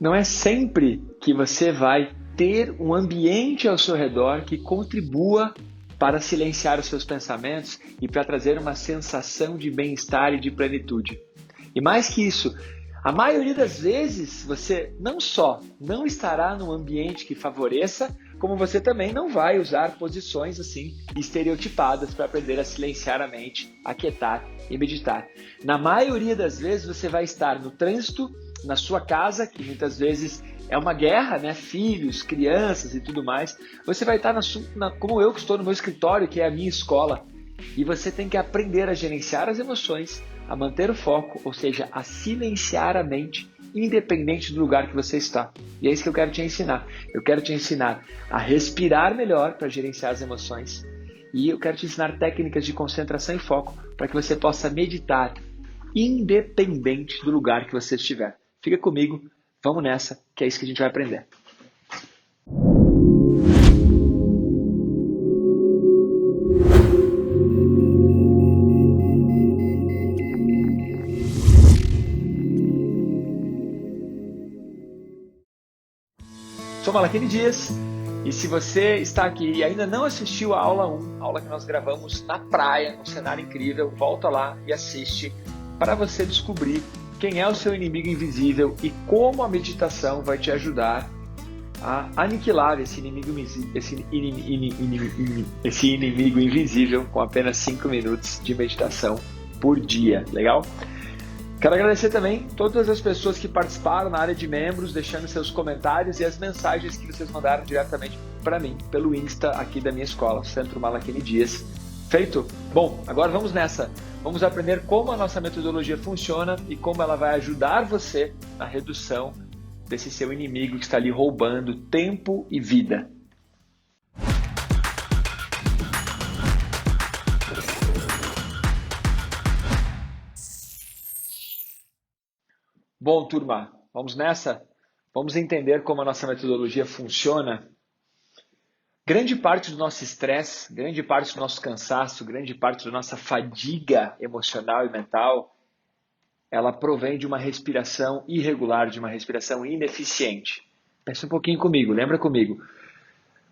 não é sempre que você vai ter um ambiente ao seu redor que contribua para silenciar os seus pensamentos e para trazer uma sensação de bem-estar e de plenitude. E mais que isso, a maioria das vezes você não só não estará num ambiente que favoreça, como você também não vai usar posições assim estereotipadas para aprender a silenciar a mente, aquietar e meditar. Na maioria das vezes você vai estar no trânsito, na sua casa, que muitas vezes é uma guerra, né? Filhos, crianças e tudo mais. Você vai estar como eu que estou no meu escritório, que é a minha escola. E você tem que aprender a gerenciar as emoções, a manter o foco, ou seja, a silenciar a mente, independente do lugar que você está. E é isso que eu quero te ensinar. Eu quero te ensinar a respirar melhor para gerenciar as emoções. E eu quero te ensinar técnicas de concentração e foco para que você possa meditar independente do lugar que você estiver. Fica comigo, vamos nessa, que é isso que a gente vai aprender. Sou Malaquini Dias e se você está aqui e ainda não assistiu a aula 1, a aula que nós gravamos na praia, num cenário incrível, volta lá e assiste para você descobrir quem é o seu inimigo invisível e como a meditação vai te ajudar a aniquilar esse inimigo invisível com apenas 5 minutos de meditação por dia, legal? Quero agradecer também todas as pessoas que participaram na área de membros, deixando seus comentários e as mensagens que vocês mandaram diretamente para mim, pelo Insta aqui da minha escola, Centro Malaquini Dias. Feito? Bom, agora vamos nessa. Vamos aprender como a nossa metodologia funciona e como ela vai ajudar você na redução desse seu inimigo que está ali roubando tempo e vida. Bom, turma, vamos nessa? Vamos entender como a nossa metodologia funciona. Grande parte do nosso estresse, grande parte do nosso cansaço, grande parte da nossa fadiga emocional e mental, ela provém de uma respiração irregular, de uma respiração ineficiente. Pensa um pouquinho comigo, lembra comigo.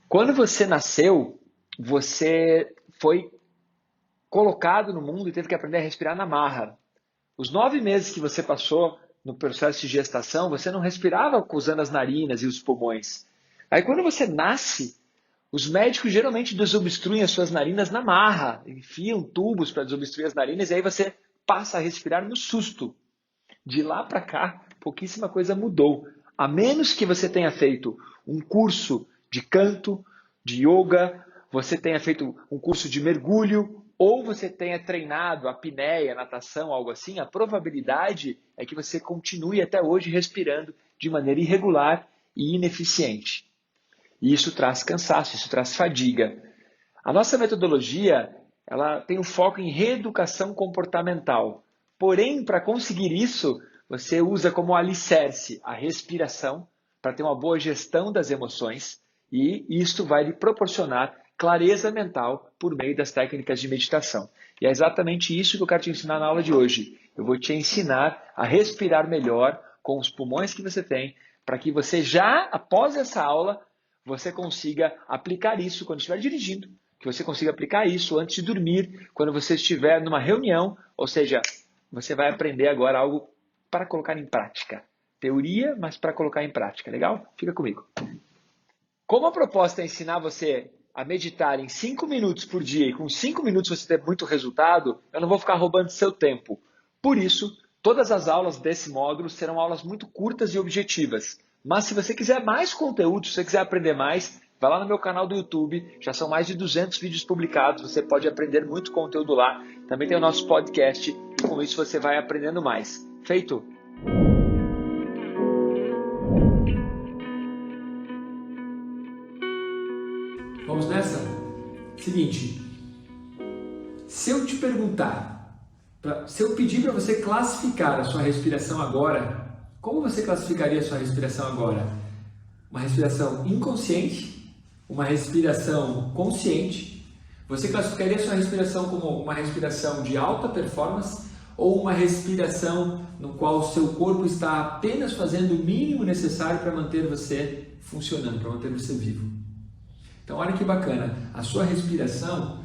Quando você nasceu, você foi colocado no mundo e teve que aprender a respirar na marra. Os 9 meses que você passou no processo de gestação, você não respirava usando as narinas e os pulmões. Aí quando você nasce, os médicos geralmente desobstruem as suas narinas na marra, enfiam tubos para desobstruir as narinas e aí você passa a respirar no susto. De lá para cá, pouquíssima coisa mudou. A menos que você tenha feito um curso de canto, de yoga, você tenha feito um curso de mergulho, ou você tenha treinado a apneia, natação, algo assim, a probabilidade é que você continue até hoje respirando de maneira irregular e ineficiente. E isso traz cansaço, isso traz fadiga. A nossa metodologia, ela tem um foco em reeducação comportamental. Porém, para conseguir isso, você usa como alicerce a respiração para ter uma boa gestão das emoções e isso vai lhe proporcionar clareza mental por meio das técnicas de meditação. E é exatamente isso que eu quero te ensinar na aula de hoje. Eu vou te ensinar a respirar melhor com os pulmões que você tem, para que você já, após essa aula, você consiga aplicar isso quando estiver dirigindo, que você consiga aplicar isso antes de dormir, quando você estiver numa reunião, ou seja, você vai aprender agora algo para colocar em prática. Teoria, mas para colocar em prática, legal? Fica comigo. Como a proposta é ensinar você a meditar em 5 minutos por dia e com 5 minutos você ter muito resultado, eu não vou ficar roubando seu tempo. Por isso, todas as aulas desse módulo serão aulas muito curtas e objetivas. Mas se você quiser mais conteúdo, se você quiser aprender mais, vai lá no meu canal do YouTube, já são mais de 200 vídeos publicados, você pode aprender muito conteúdo lá. Também tem o nosso podcast e com isso você vai aprendendo mais. Feito? Vamos nessa? Seguinte, se eu te perguntar, se eu pedir para você classificar a sua respiração agora, como você classificaria a sua respiração agora? Uma respiração inconsciente? Uma respiração consciente? Você classificaria a sua respiração como uma respiração de alta performance ou uma respiração no qual o seu corpo está apenas fazendo o mínimo necessário para manter você funcionando, para manter você vivo. Então olha que bacana, a sua respiração,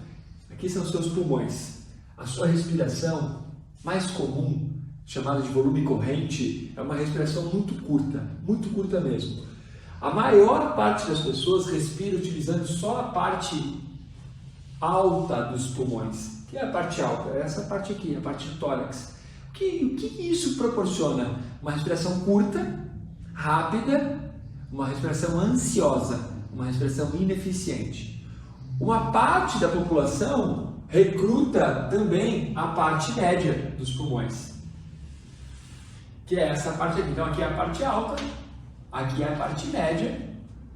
aqui são os seus pulmões, a sua respiração mais comum, chamada de volume corrente, é uma respiração muito curta mesmo. A maior parte das pessoas respira utilizando só a parte alta dos pulmões. O que é a parte alta? É essa parte aqui, a parte do tórax. O que isso proporciona? Uma respiração curta, rápida, uma respiração ansiosa, uma respiração ineficiente. Uma parte da população recruta também a parte média dos pulmões, que é essa parte aqui. Então aqui é a parte alta, aqui é a parte média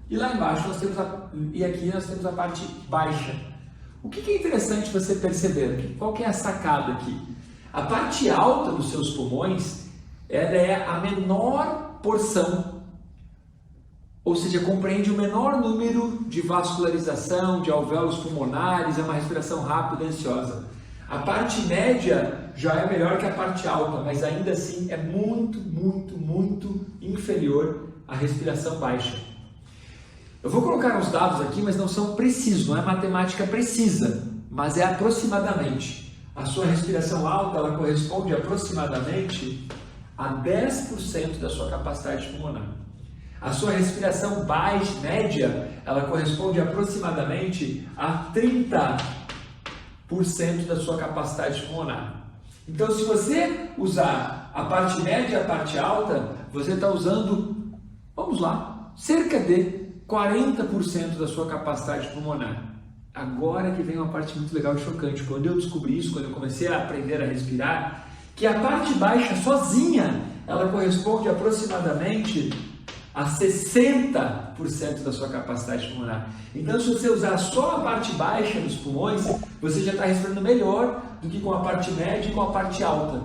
e lá embaixo nós temos e aqui nós temos a parte baixa. O que é interessante você perceber? Qual que é a sacada aqui? A parte alta dos seus pulmões, ela é a menor porção, ou seja, compreende o menor número de vascularização, de alvéolos pulmonares, é uma respiração rápida e ansiosa. A parte média já é melhor que a parte alta, mas ainda assim é muito inferior à respiração baixa. Eu vou colocar uns dados aqui, mas não são precisos, não é matemática precisa, mas é aproximadamente. A sua respiração alta, ela corresponde aproximadamente a 10% da sua capacidade pulmonar. A sua respiração baixa, média, ela corresponde aproximadamente a 30% da sua capacidade pulmonar. Então, se você usar a parte média e a parte alta, você está usando, vamos lá, cerca de 40% da sua capacidade pulmonar. Agora que vem uma parte muito legal e chocante. Quando eu descobri isso, quando eu comecei a aprender a respirar, que a parte baixa sozinha, ela corresponde aproximadamente a 60% da sua capacidade pulmonar. Então, se você usar só a parte baixa dos pulmões, você já está respirando melhor do que com a parte média e com a parte alta.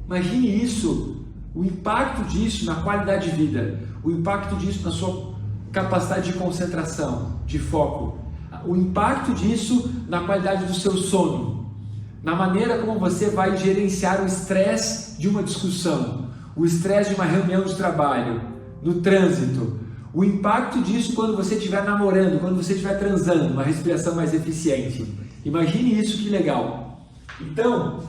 Imagine isso, o impacto disso na qualidade de vida, o impacto disso na sua capacidade de concentração, de foco, o impacto disso na qualidade do seu sono, na maneira como você vai gerenciar o estresse de uma discussão, o estresse de uma reunião de trabalho, no trânsito, o impacto disso quando você estiver namorando, quando você estiver transando, uma respiração mais eficiente. Imagine isso, que legal. Então,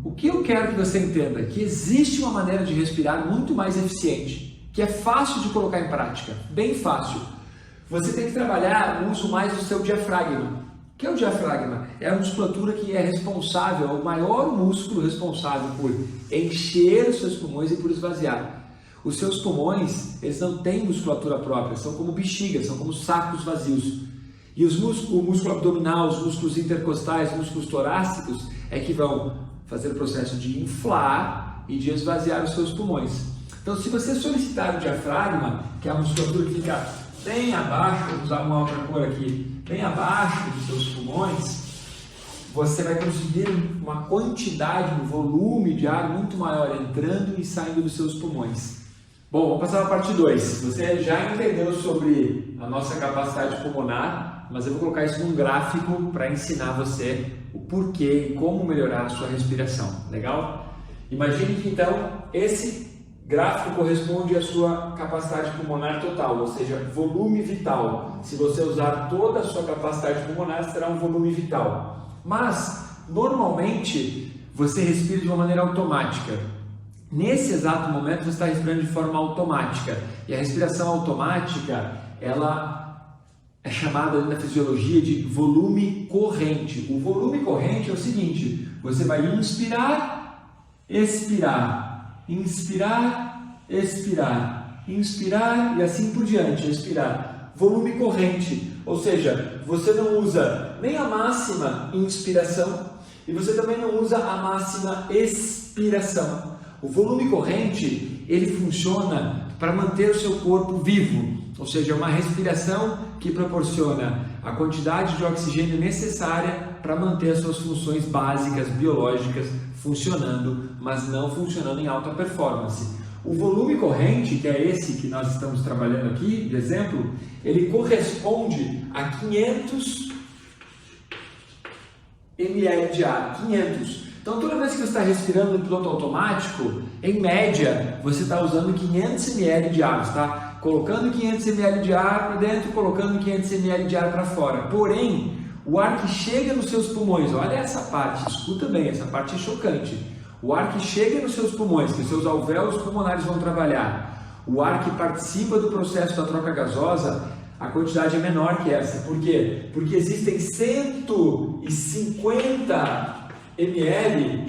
o que eu quero que você entenda é que existe uma maneira de respirar muito mais eficiente, que é fácil de colocar em prática, bem fácil. Você tem que trabalhar o uso mais do seu diafragma. O que é o diafragma? É a musculatura que é responsável, é o maior músculo responsável por encher os seus pulmões e por esvaziar. Os seus pulmões, eles não têm musculatura própria, são como bexigas, são como sacos vazios. E o músculo abdominal, os músculos intercostais, os músculos torácicos é que vão fazer o processo de inflar e de esvaziar os seus pulmões. Então, se você solicitar o diafragma, que é a musculatura que fica bem abaixo, vou usar uma outra cor aqui, bem abaixo dos seus pulmões, você vai conseguir uma quantidade, um volume de ar muito maior entrando e saindo dos seus pulmões. Bom, vamos passar para a parte 2. Você já entendeu sobre a nossa capacidade pulmonar, mas eu vou colocar isso num gráfico para ensinar você o porquê e como melhorar a sua respiração. Legal? Imagine que então esse gráfico corresponde à sua capacidade pulmonar total, ou seja, volume vital. Se você usar toda a sua capacidade pulmonar, será um volume vital. Mas, normalmente, você respira de uma maneira automática. Nesse exato momento, você está respirando de forma automática. E a respiração automática, ela é chamada na fisiologia de volume corrente. O volume corrente é o seguinte: você vai inspirar, expirar, inspirar, expirar, inspirar e assim por diante, expirar. Volume corrente, ou seja, você não usa nem a máxima inspiração e você também não usa a máxima expiração. O volume corrente, ele funciona para manter o seu corpo vivo, ou seja, é uma respiração que proporciona a quantidade de oxigênio necessária para manter as suas funções básicas biológicas funcionando, mas não funcionando em alta performance. O volume corrente, que é esse que nós estamos trabalhando aqui, de exemplo, ele corresponde a 500 ml de ar. 500. Então, toda vez que você está respirando no piloto automático, em média, você está usando 500 ml de ar, está colocando 500 ml de ar para dentro, colocando 500 ml de ar para fora. Porém, o ar que chega nos seus pulmões, olha essa parte, escuta bem, essa parte é chocante. O ar que chega nos seus pulmões, que os seus alvéolos pulmonares vão trabalhar, o ar que participa do processo da troca gasosa, a quantidade é menor que essa. Por quê? Porque existem 150 ml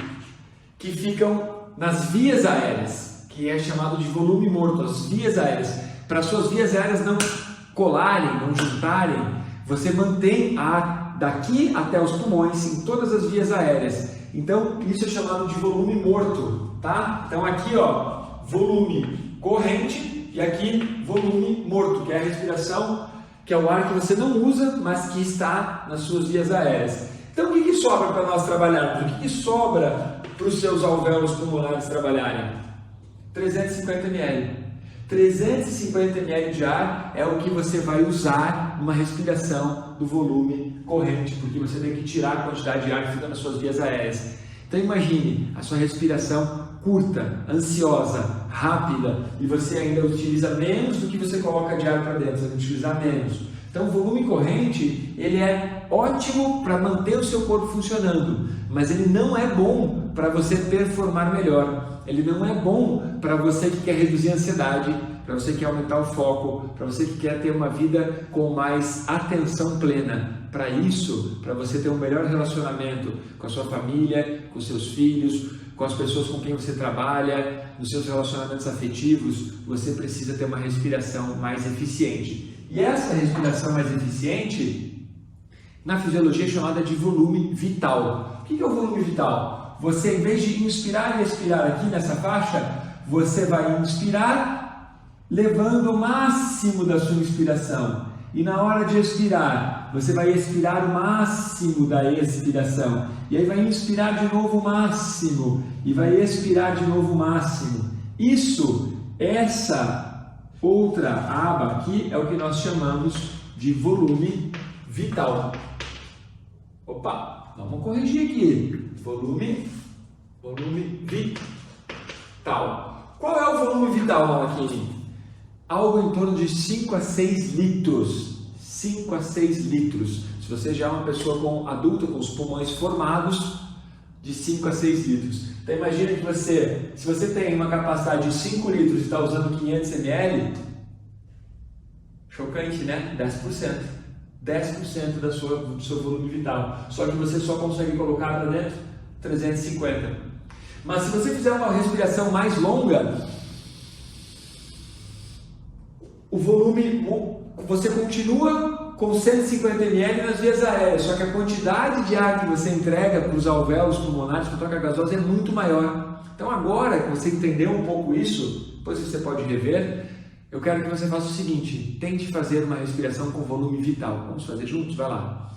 que ficam nas vias aéreas, que é chamado de volume morto, as vias aéreas. Para suas vias aéreas não colarem, não juntarem, você mantém ar daqui até os pulmões em todas as vias aéreas. Então, isso é chamado de volume morto, tá? Então aqui, ó, volume corrente e aqui volume morto, que é a respiração, que é o ar que você não usa, mas que está nas suas vias aéreas. Então, o que sobra para nós trabalharmos? O que sobra para os seus alvéolos pulmonares trabalharem? 350 ml. 350 ml de ar é o que você vai usar numa respiração do volume corrente, porque você tem que tirar a quantidade de ar que fica nas suas vias aéreas. Então, imagine a sua respiração curta, ansiosa, rápida, e você ainda utiliza menos do que você coloca de ar para dentro, você vai utilizar menos. Então, o volume corrente, ele é ótimo para manter o seu corpo funcionando, mas ele não é bom para você performar melhor. Ele não é bom para você que quer reduzir a ansiedade, para você que quer aumentar o foco, para você que quer ter uma vida com mais atenção plena. Para isso, para você ter um melhor relacionamento com a sua família, com os seus filhos, com as pessoas com quem você trabalha, nos seus relacionamentos afetivos, você precisa ter uma respiração mais eficiente. E essa respiração mais eficiente, na fisiologia é chamada de volume vital. O que é o volume vital? Você, em vez de inspirar e expirar aqui nessa faixa, você vai inspirar levando o máximo da sua inspiração. E na hora de expirar, você vai expirar o máximo da expiração. E aí vai inspirar de novo o máximo. E vai expirar de novo o máximo. Essa outra aba aqui é o que nós chamamos de volume vital. Opa, vamos corrigir aqui. Volume vital. Qual é o volume vital, Malaquini? Algo em torno de 5 a 6 litros. 5 a 6 litros. Se você já é uma pessoa adulta com os pulmões formados, de 5 a 6 litros. Então imagina que se você tem uma capacidade de 5 litros e está usando 500 ml, chocante, né? 10%. 10% do seu volume vital. Só que você só consegue colocar para dentro 350. Mas se você fizer uma respiração mais longa, o volume, você continua com 150 ml nas vias aéreas, só que a quantidade de ar que você entrega para os alvéolos pulmonares, para a troca gasosa, é muito maior. Então agora que você entendeu um pouco isso, depois você pode rever, eu quero que você faça o seguinte, tente fazer uma respiração com volume vital. Vamos fazer juntos? Vai lá.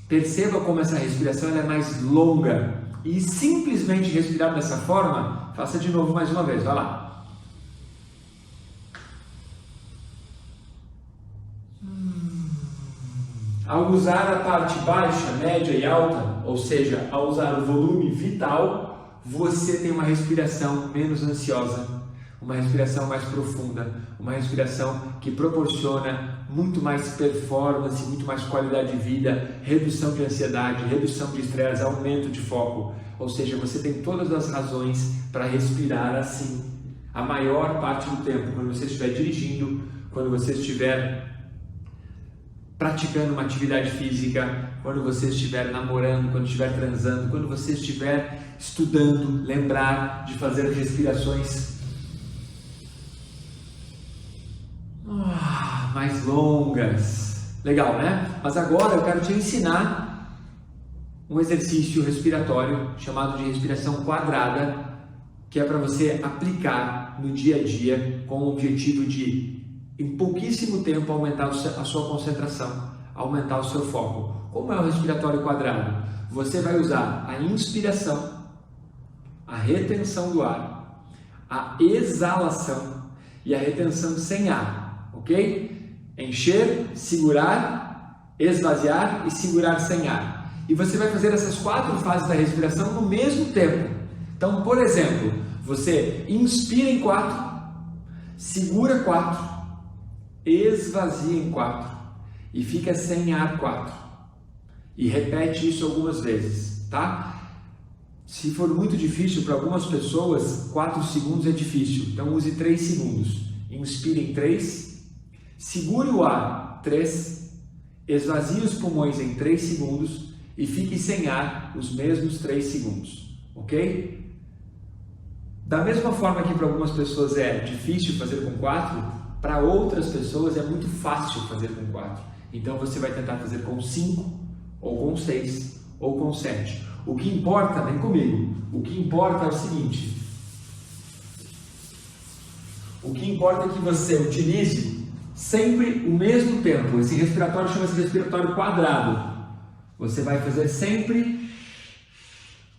Perceba como essa respiração ela é mais longa. E simplesmente respirar dessa forma, faça de novo mais uma vez, vai lá. Ao usar a parte baixa, média e alta, ou seja, ao usar o volume vital, você tem uma respiração menos ansiosa, uma respiração mais profunda, uma respiração que proporciona muito mais performance, muito mais qualidade de vida, redução de ansiedade, redução de estresse, aumento de foco. Ou seja, você tem todas as razões para respirar assim, a maior parte do tempo, quando você estiver dirigindo, quando você estiver praticando uma atividade física, quando você estiver namorando, quando estiver transando, quando você estiver estudando, lembrar de fazer respirações mais longas. Legal, né? Mas agora eu quero te ensinar um exercício respiratório chamado de respiração quadrada, que é para você aplicar no dia a dia com o objetivo de, em pouquíssimo tempo, aumentar a sua concentração, aumentar o seu foco. Como é o respiratório quadrado? Você vai usar a inspiração, a retenção do ar, a exalação e a retenção sem ar, ok? encher, segurar, esvaziar e segurar sem ar. E você vai fazer essas 4 fases da respiração no mesmo tempo. Então, por exemplo, você inspira em 4, segura 4, esvazia em 4 e fica sem ar 4. E repete isso algumas vezes, tá? Se for muito difícil para algumas pessoas, 4 segundos é difícil. Então use 3 segundos. Inspire em 3, segure o ar 3, esvazie os pulmões em 3 segundos e fique sem ar os mesmos 3 segundos, ok? Da mesma forma que para algumas pessoas é difícil fazer com 4, para outras pessoas é muito fácil fazer com 4. Então você vai tentar fazer com 5, ou com 6, ou com 7. O que importa, vem comigo, o que importa é o seguinte: o que importa é que você utilize sempre o mesmo tempo. Esse respiratório chama-se respiratório quadrado. Você vai fazer sempre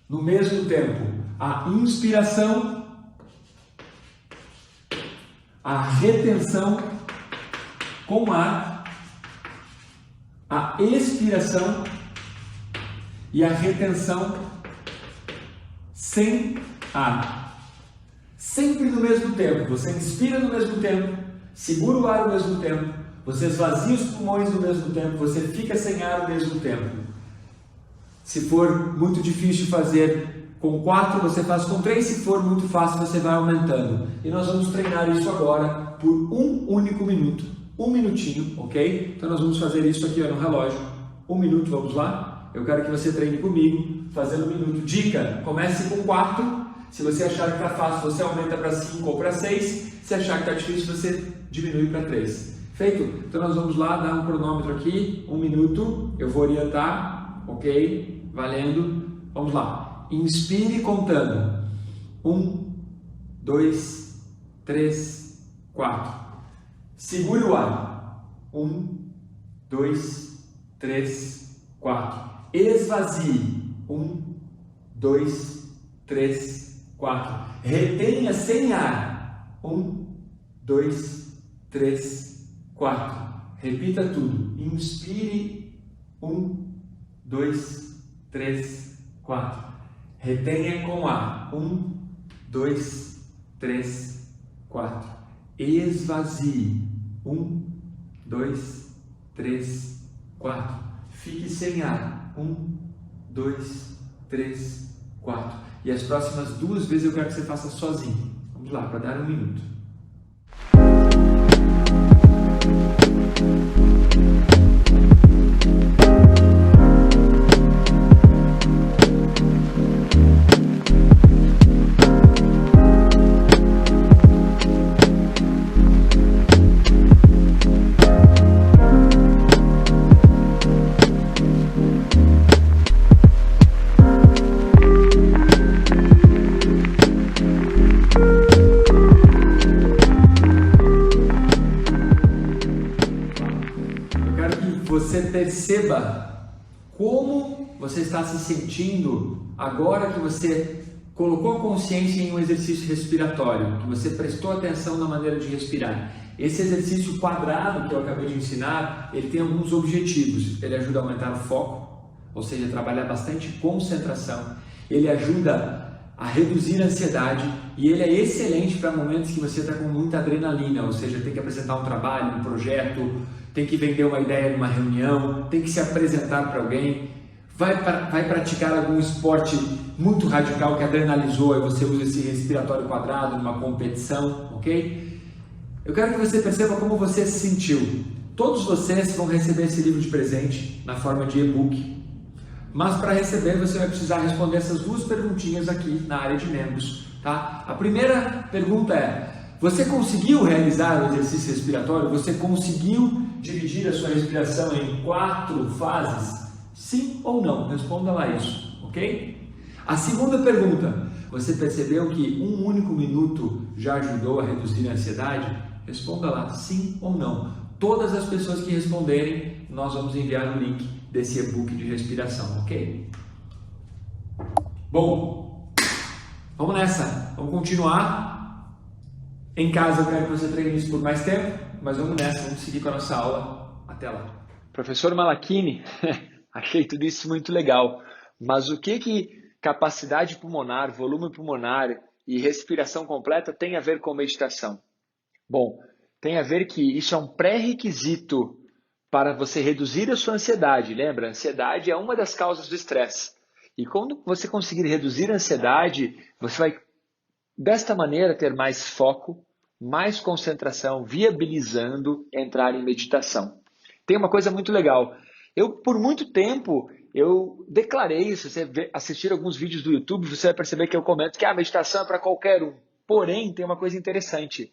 no mesmo tempo a inspiração, a retenção com ar, a expiração e a retenção sem ar. Sempre no mesmo tempo. Você inspira no mesmo tempo, segura o ar ao mesmo tempo, você esvazia os pulmões no mesmo tempo, você fica sem ar ao mesmo tempo. Se for muito difícil fazer com 4, você faz com 3. Se for muito fácil, você vai aumentando. E nós vamos treinar isso agora por um único minuto. 1 minutinho, ok? Então nós vamos fazer isso aqui no relógio. 1 minuto, vamos lá? Eu quero que você treine comigo, fazendo 1 minuto. Dica, comece com 4. Se você achar que está fácil, você aumenta para 5 ou para 6. Se achar que está difícil, você diminui para 3. Feito? Então nós vamos lá, dar um cronômetro aqui, 1 minuto. Eu vou orientar, ok? Valendo. Vamos lá. Inspire contando. 1, 2, 3, 4. Segure o ar. 1, 2, 3, 4. Esvazie. 1, 2, 3, 4. Retenha sem ar. 1, 2, 3, 4. Repita tudo. Inspire. 1, 2, 3, 4. Retenha com ar. 1, 2, 3, 4. Esvazie. 1, 2, 3, 4. Fique sem ar. 1, 2, 3, 4. E as próximas 2 vezes eu quero que você faça sozinho. Vamos lá, para dar 1 minuto. Você perceba como você está se sentindo agora que você colocou a consciência em um exercício respiratório, que você prestou atenção na maneira de respirar. Esse exercício quadrado que eu acabei de ensinar, ele tem alguns objetivos. Ele ajuda a aumentar o foco, ou seja, trabalhar bastante concentração. Ele ajuda a reduzir a ansiedade e ele é excelente para momentos que você está com muita adrenalina, ou seja, tem que apresentar um trabalho, um projeto, tem que vender uma ideia numa reunião, tem que se apresentar para alguém, vai praticar algum esporte muito radical que adrenalizou e você usa esse respiratório quadrado numa competição, ok? Eu quero que você perceba como você se sentiu. Todos vocês vão receber esse livro de presente na forma de e-book, mas para receber você vai precisar responder essas 2 perguntinhas aqui na área de membros, tá? A primeira pergunta é: você conseguiu realizar o exercício respiratório? Você conseguiu dividir a sua respiração em 4 fases? Sim ou não? Responda lá isso, ok? A segunda pergunta: você percebeu que 1 único minuto já ajudou a reduzir a ansiedade? Responda lá, sim ou não. Todas as pessoas que responderem, nós vamos enviar o link desse e-book de respiração, ok? Bom, vamos nessa. Vamos continuar. Em casa eu quero que você treine isso por mais tempo. mas vamos nessa, vamos seguir com a nossa aula. Até lá. Professor Malachini, achei tudo isso muito legal, mas o que capacidade pulmonar, volume pulmonar e respiração completa tem a ver com meditação? Bom, tem a ver que isso é um pré-requisito para você reduzir a sua ansiedade. Lembra? A ansiedade é uma das causas do estresse. E quando você conseguir reduzir a ansiedade, você vai, desta maneira, ter mais foco, mais concentração, viabilizando entrar em meditação. Tem uma coisa muito legal. Por muito tempo, eu declarei, se você assistir alguns vídeos do YouTube, você vai perceber que eu comento que a meditação é para qualquer um. Porém, tem uma coisa interessante.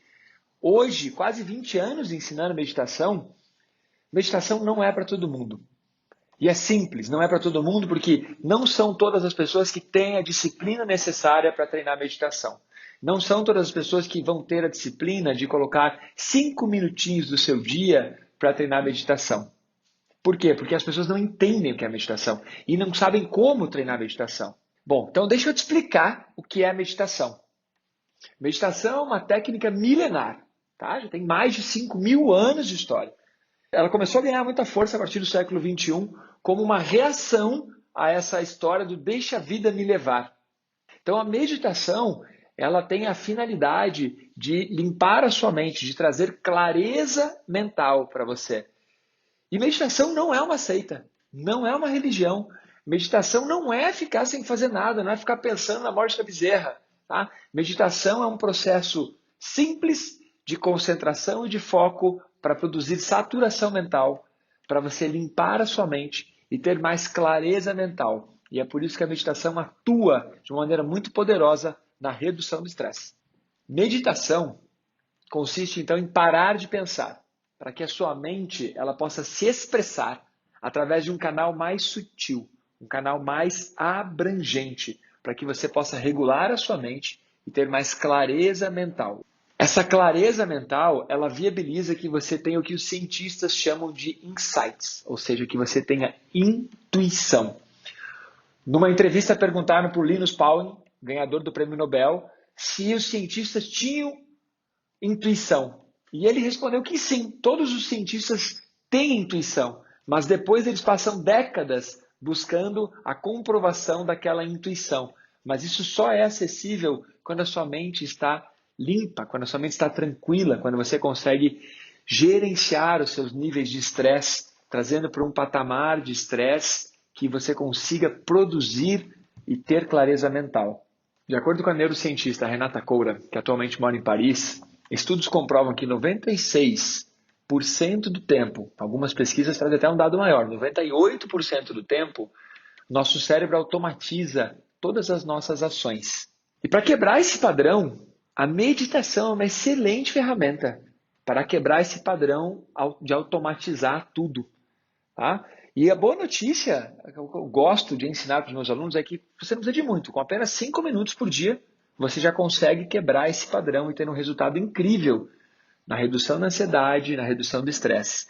Hoje, quase 20 anos ensinando meditação não é para todo mundo. E é simples, não é para todo mundo porque não são todas as pessoas que têm a disciplina necessária para treinar meditação. Não são todas as pessoas que vão ter a disciplina de colocar 5 minutinhos do seu dia para treinar meditação. Por quê? Porque as pessoas não entendem o que é meditação e não sabem como treinar meditação. Bom, então deixa eu te explicar o que é meditação. Meditação é uma técnica milenar, tá? Já tem mais de 5.000 anos de história. Ela começou a ganhar muita força a partir do século XXI como uma reação a essa história do deixa a vida me levar. Então a meditação, ela tem a finalidade de limpar a sua mente, de trazer clareza mental para você. E meditação não é uma seita, não é uma religião. Meditação não é ficar sem fazer nada, não é ficar pensando na morte da bezerra. Tá? Meditação é um processo simples de concentração e de foco para produzir saturação mental, para você limpar a sua mente e ter mais clareza mental. E é por isso que a meditação atua de uma maneira muito poderosa na redução do estresse. Meditação consiste então em parar de pensar, para que a sua mente ela possa se expressar através de um canal mais sutil, um canal mais abrangente, para que você possa regular a sua mente e ter mais clareza mental. Essa clareza mental, ela viabiliza que você tenha o que os cientistas chamam de insights, ou seja, que você tenha intuição. Numa entrevista perguntaram para o Linus Pauling, ganhador do Prêmio Nobel, se os cientistas tinham intuição. E ele respondeu que sim, todos os cientistas têm intuição, mas depois eles passam décadas buscando a comprovação daquela intuição. Mas isso só é acessível quando a sua mente está limpa, quando a sua mente está tranquila, quando você consegue gerenciar os seus níveis de estresse, trazendo para um patamar de estresse que você consiga produzir e ter clareza mental. De acordo com a neurocientista Renata Coura, que atualmente mora em Paris, estudos comprovam que 96% do tempo, algumas pesquisas trazem até um dado maior, 98% do tempo, nosso cérebro automatiza todas as nossas ações. E para quebrar esse padrão, a meditação é uma excelente ferramenta para quebrar esse padrão de automatizar tudo. Tá? E a boa notícia, que eu gosto de ensinar para os meus alunos, é que você não precisa de muito. Com apenas 5 minutos por dia, você já consegue quebrar esse padrão e ter um resultado incrível na redução da ansiedade, na redução do estresse.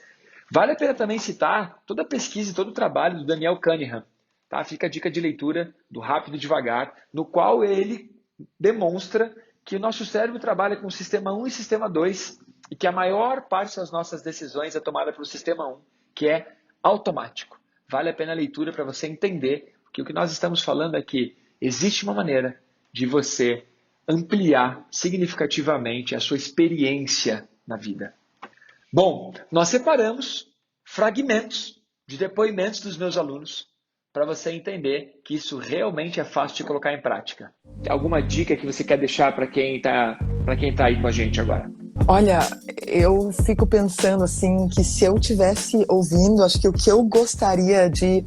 Vale a pena também citar toda a pesquisa e todo o trabalho do Daniel Kahneman. Tá? Fica a dica de leitura do Rápido e Devagar, no qual ele demonstra que o nosso cérebro trabalha com o sistema 1 e sistema 2 e que a maior parte das nossas decisões é tomada pelo sistema 1, que é automático. Vale a pena a leitura para você entender que o que nós estamos falando é que existe uma maneira de você ampliar significativamente a sua experiência na vida. Bom, nós separamos fragmentos de depoimentos dos meus alunos para você entender que isso realmente é fácil de colocar em prática. Tem alguma dica que você quer deixar para quem tá aí com a gente agora? Olha, eu fico pensando assim que se eu tivesse ouvindo, acho que o que eu gostaria de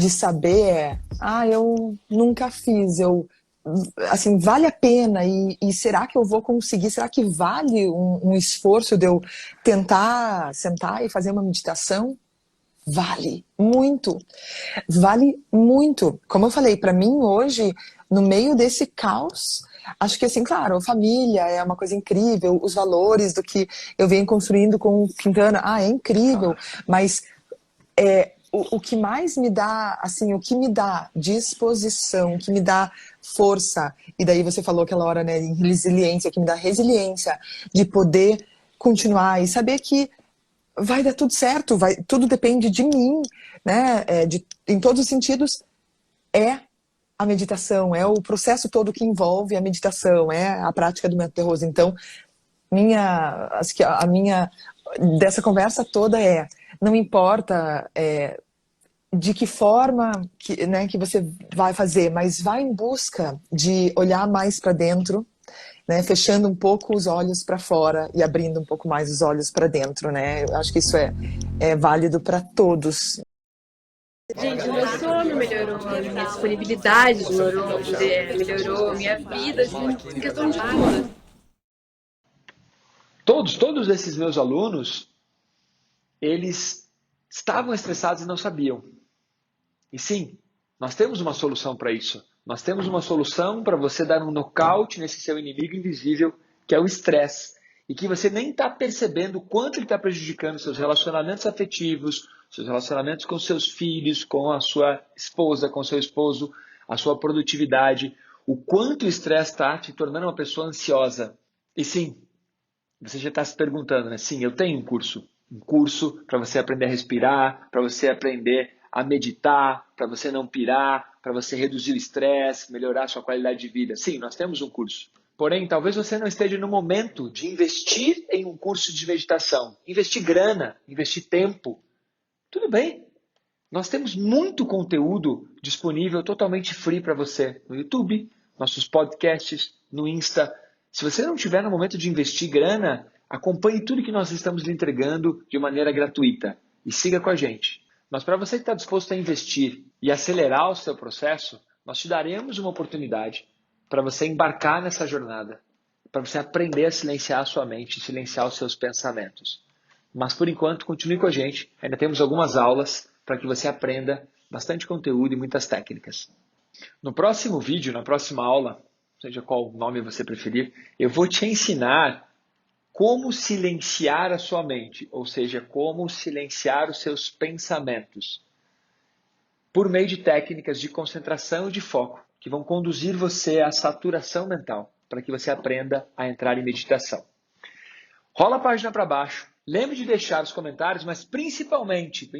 saber é, eu nunca fiz, assim, vale a pena e será que eu vou conseguir? Será que vale um esforço de eu tentar sentar e fazer uma meditação? Vale muito, vale muito. Como eu falei, para mim hoje, no meio desse caos, acho que assim, claro, a família é uma coisa incrível, os valores do que eu venho construindo com o Quintana, é incrível, mas o que mais me dá, assim, o que me dá disposição, o que me dá força, e daí você falou aquela hora, né, em resiliência, o que me dá resiliência de poder continuar e saber que vai dar tudo certo, tudo depende de mim, né? Em todos os sentidos, é a meditação, é o processo todo que envolve a meditação, é a prática do método de Rose. Então, acho que a minha dessa conversa toda não importa de que forma que você vai fazer, mas vai em busca de olhar mais para dentro, né, fechando um pouco os olhos para fora e abrindo um pouco mais os olhos para dentro, né? Eu acho que isso é válido para todos. Gente, o meu sono melhorou, a minha disponibilidade melhorou, a minha vida, assim, em questão de tudo. Todos esses meus alunos, eles estavam estressados e não sabiam. E sim, nós temos uma solução para isso. Nós temos uma solução para você dar um nocaute nesse seu inimigo invisível, que é o estresse. E que você nem está percebendo o quanto ele está prejudicando seus relacionamentos afetivos, seus relacionamentos com seus filhos, com a sua esposa, com seu esposo, a sua produtividade. O quanto o estresse está te tornando uma pessoa ansiosa. E sim, você já está se perguntando, né? Sim, eu tenho um curso. Um curso para você aprender a respirar, para você aprender a meditar, para você não pirar, para você reduzir o estresse, melhorar a sua qualidade de vida. Sim, nós temos um curso. Porém, talvez você não esteja no momento de investir em um curso de meditação. Investir grana, investir tempo. Tudo bem. Nós temos muito conteúdo disponível totalmente free para você no YouTube, nossos podcasts, no Insta. Se você não tiver no momento de investir grana, acompanhe tudo que nós estamos lhe entregando de maneira gratuita e siga com a gente. Mas para você que está disposto a investir e acelerar o seu processo, nós te daremos uma oportunidade para você embarcar nessa jornada, para você aprender a silenciar a sua mente, silenciar os seus pensamentos. Mas por enquanto, continue com a gente. Ainda temos algumas aulas para que você aprenda bastante conteúdo e muitas técnicas. No próximo vídeo, na próxima aula, seja qual nome você preferir, eu vou te ensinar como silenciar a sua mente, ou seja, como silenciar os seus pensamentos, por meio de técnicas de concentração e de foco, que vão conduzir você à saturação mental, para que você aprenda a entrar em meditação. Rola a página para baixo, lembre de deixar os comentários, mas principalmente,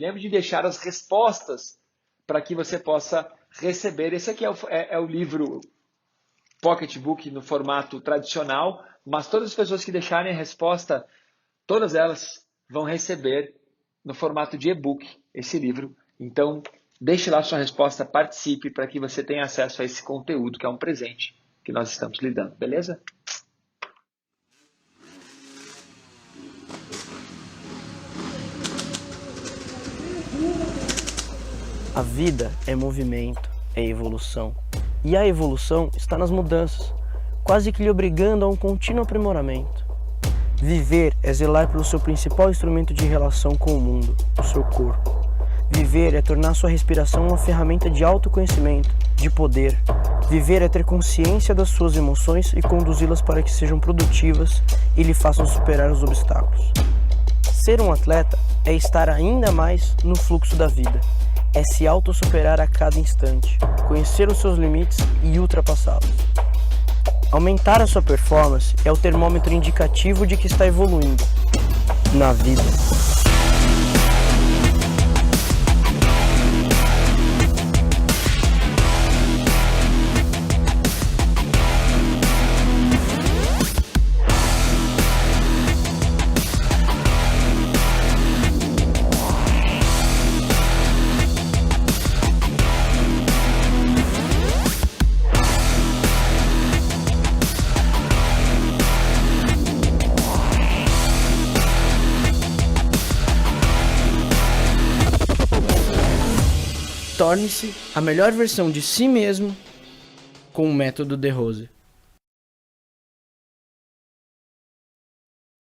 lembre de deixar as respostas para que você possa receber. Esse aqui é o livro Pocketbook no formato tradicional, mas todas as pessoas que deixarem a resposta, todas elas vão receber no formato de e-book esse livro. Então, deixe lá sua resposta, participe para que você tenha acesso a esse conteúdo, que é um presente que nós estamos lhe dando, beleza? A vida é movimento, é evolução. E a evolução está nas mudanças, quase que lhe obrigando a um contínuo aprimoramento. Viver é zelar pelo seu principal instrumento de relação com o mundo, o seu corpo. Viver é tornar sua respiração uma ferramenta de autoconhecimento, de poder. Viver é ter consciência das suas emoções e conduzi-las para que sejam produtivas e lhe façam superar os obstáculos. Ser um atleta é estar ainda mais no fluxo da vida. É se autossuperar a cada instante, conhecer os seus limites e ultrapassá-los. Aumentar a sua performance é o termômetro indicativo de que está evoluindo na vida. Torne-se a melhor versão de si mesmo com o método de Rose.